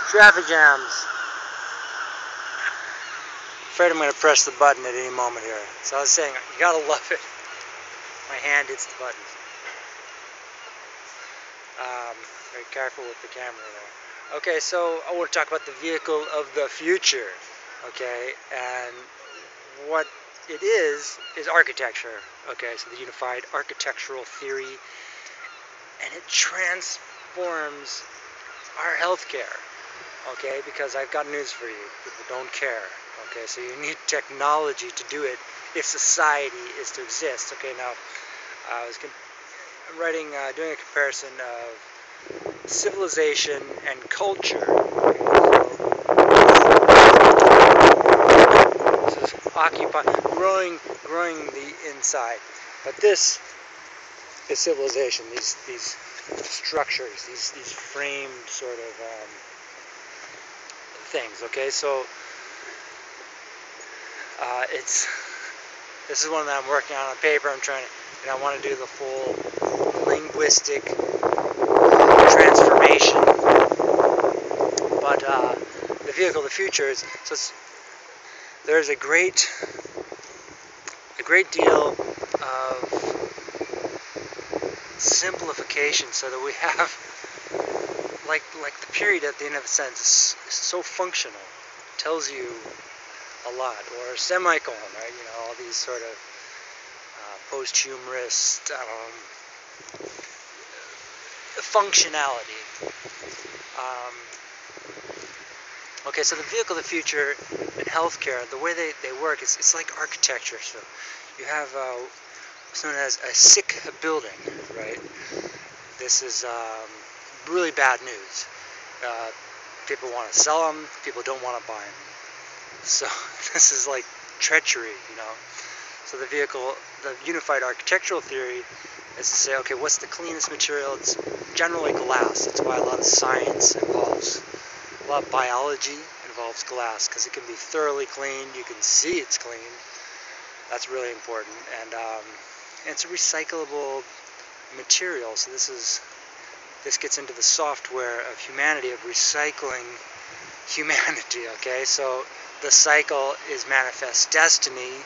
Traffic jams. Afraid I'm going to press the button at any moment here. So I was saying, you gotta love it. My hand hits the button. Very careful with the camera there. Okay, so I want to talk about the vehicle of the future. Okay, and what it is architecture. Okay, so the unified architectural theory, and it transforms our healthcare. Okay, because I've got news for you. People don't care. Okay, so you need technology to do it if society is to exist. Okay, now I was doing a comparison of civilization and culture. Okay, so this is growing the inside, but this is civilization. These structures, these framed sort of things. Okay, so this is one that I'm working on paper. I'm trying to, and I want to do the full linguistic transformation. But the vehicle of the future is there's a great deal of simplification, so that we have like the period at the end of a sentence is so functional. It tells you a lot, or semicolon, right? You know, all these sort of post-humorist functionality. Okay, so the vehicle of the future in healthcare, the way they work, it's like architecture. So you have what's known as a sick building, right? This is really bad news. People want to sell them, people don't want to buy them. So this is like treachery, you know. So the unified architectural theory is to say, okay, what's the cleanest material? It's generally glass. That's why a lot of science involves, a lot of biology involves glass, because it can be thoroughly cleaned. You can see it's clean. That's really important. And it's a recyclable material. So this gets into the software of humanity, of recycling humanity. Okay, so the cycle is manifest destiny,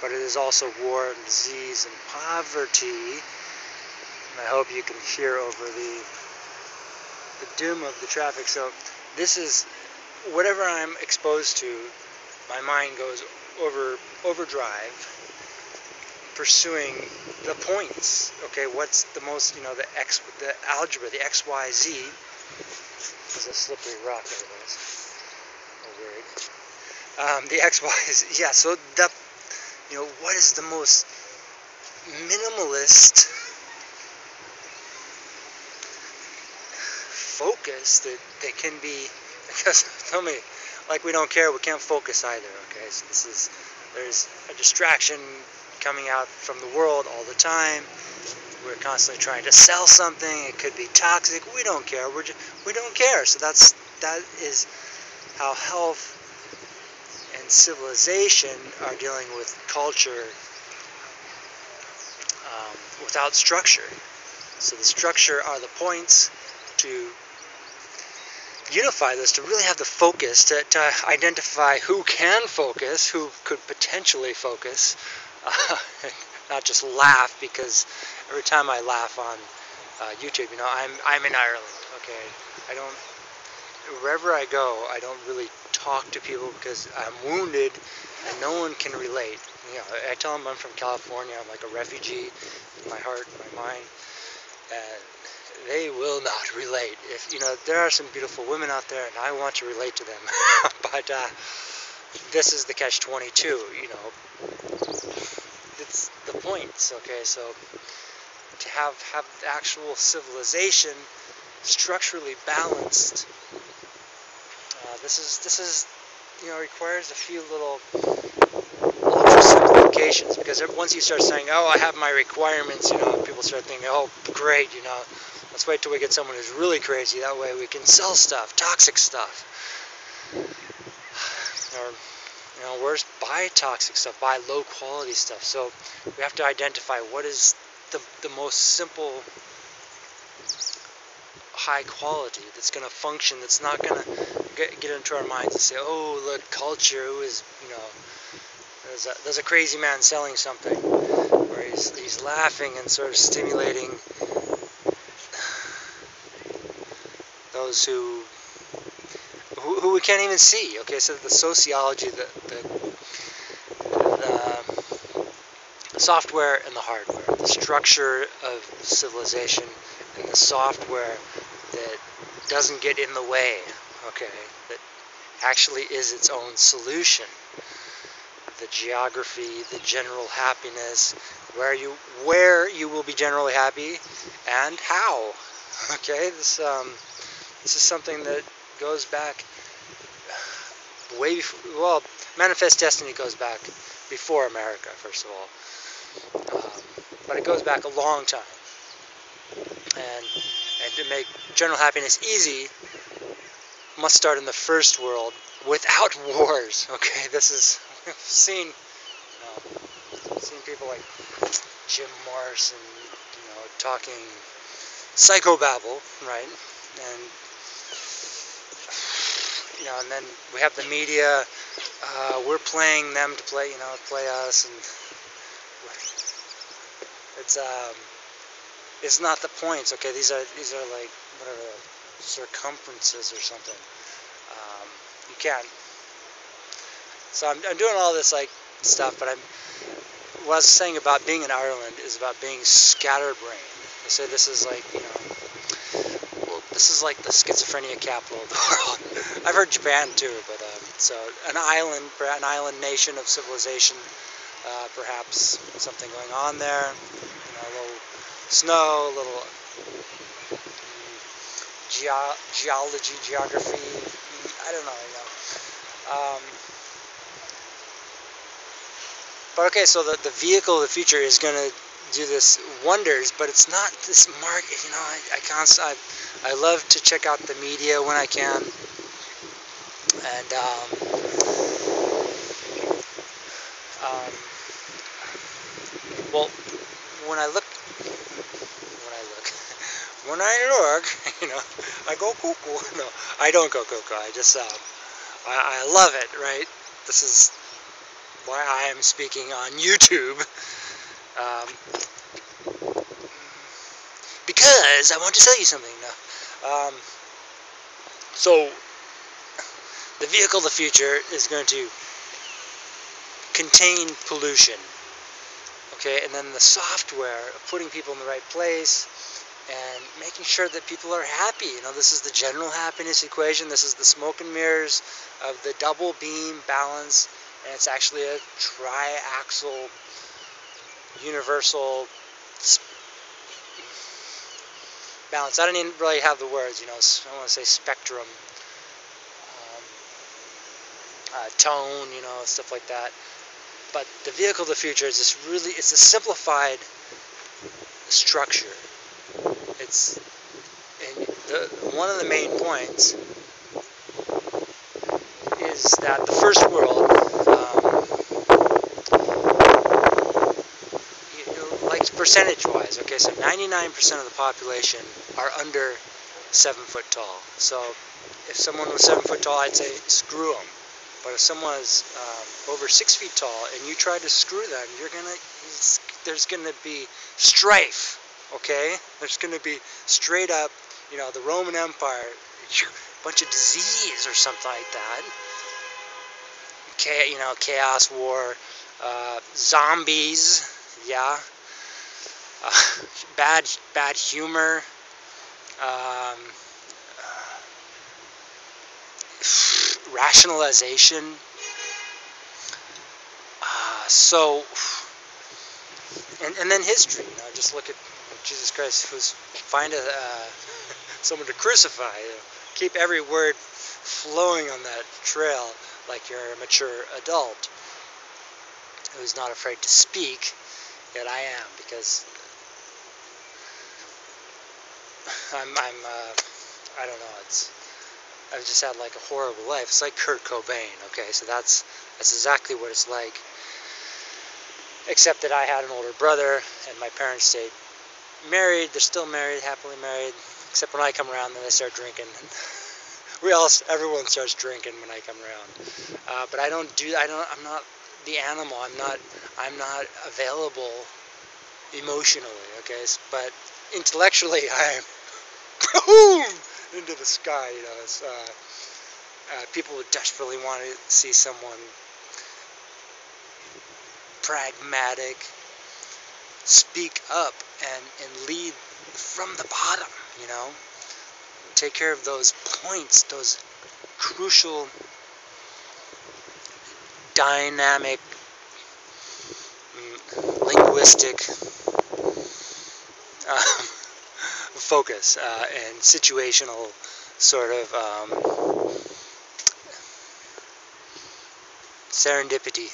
but it is also war and disease and poverty. And I hope you can hear over the doom of the traffic. So this is whatever I'm exposed to, my mind goes overdrive, pursuing the points. Okay, what's the most, you know, the algebra, the x, y, z. There's a slippery rock over there. The x, y, z. Yeah. So you know, what is the most minimalist focus that can be? Because tell me, like, we don't care, we can't focus either. Okay, so there's a distraction coming out from the world all the time. We're constantly trying to sell something. It could be toxic. We don't care. We don't care. So that is how health and civilization are dealing with culture without structure. So the structure are the points to unify this, to really have the focus, to identify who can focus, who could potentially focus, not just laugh, because every time I laugh on YouTube, you know, I'm in Ireland. Okay, wherever I go, I don't really talk to people because I'm wounded and no one can relate. You know, I tell them I'm from California, I'm like a refugee in my heart, in my mind, and they will not relate. If you know, there are some beautiful women out there, and I want to relate to them, but this is the catch-22. You know, it's the points. Okay, so to have the actual civilization structurally balanced, this is you know, requires a few little simplifications, because once you start saying, oh, I have my requirements, you know, people start thinking, oh, great, you know, let's wait till we get someone who's really crazy, that way we can sell stuff, toxic stuff. Or, you know, worse, buy toxic stuff, buy low quality stuff. So we have to identify what is the most simple, high quality, that's going to function, that's not going to get into our minds and say, oh, look, culture is, there's a crazy man selling something, where he's laughing and sort of stimulating those who we can't even see. Okay, so the sociology, the software and the hardware, the structure of civilization and the software that doesn't get in the way, okay, that actually is its own solution. The geography, the general happiness, where you will be generally happy, and how. Okay, this is something that goes back way before. Well, Manifest Destiny goes back before America, first of all, but it goes back a long time. And to make general happiness easy, must start in the first world without wars. Okay, this is seen people like Jim Morrison, talking psychobabble, right? And and then we have the media. We're playing them to play, play us, and it's not the points. Okay, these are like whatever circumferences or something. You can't. So I'm doing all this like stuff, but what I was saying about being in Ireland is about being scatterbrained. They say this is like, this is like the schizophrenia capital of the world. I've heard Japan too, but so an island nation of civilization, perhaps something going on there. A little snow, a little geography. I don't know. But okay, so the vehicle of the future is going to do this wonders, but it's not this market. I love to check out the media when I can, and well, when I look, when I look, I go cuckoo. No, I don't go cuckoo. I just I love it. Right. This is why I am speaking on YouTube. Because I want to tell you something. No. So the vehicle of the future is going to contain pollution. Okay, and then the software of putting people in the right place and making sure that people are happy. This is the general happiness equation. This is the smoke and mirrors of the double beam balance, and it's actually a triaxial universal balance. I don't even really have the words, I want to say spectrum, tone, stuff like that. But the vehicle of the future is it's a simplified structure. One of the main points is that the first world, like percentage-wise, okay, so 99% of the population are under 7 foot tall. So if someone was 7 foot tall, I'd say screw them. But if someone is over 6 feet tall and you try to screw them, there's gonna be strife. Okay, there's gonna be straight up, the Roman Empire, a bunch of disease or something like that. Chaos, war, zombies, yeah, bad humor, rationalization. So, and then history. Just look at Jesus Christ, find someone to crucify. Keep every word flowing on that trail like you're a mature adult who's not afraid to speak. Yet I am, because I don't know. I've just had like a horrible life. It's like Kurt Cobain. Okay, so that's exactly what it's like. Except that I had an older brother, and my parents stayed married. They're still married, happily married. Except when I come around, then they start drinking. Everyone starts drinking when I come around. But I don't do. I'm not the animal. I'm not available emotionally. Okay, but intellectually, I am boom into the sky. You know, people would desperately want to see someone pragmatic, speak up, and lead from the bottom. You know, take care of those points, those crucial, dynamic, linguistic focus and situational sort of serendipity.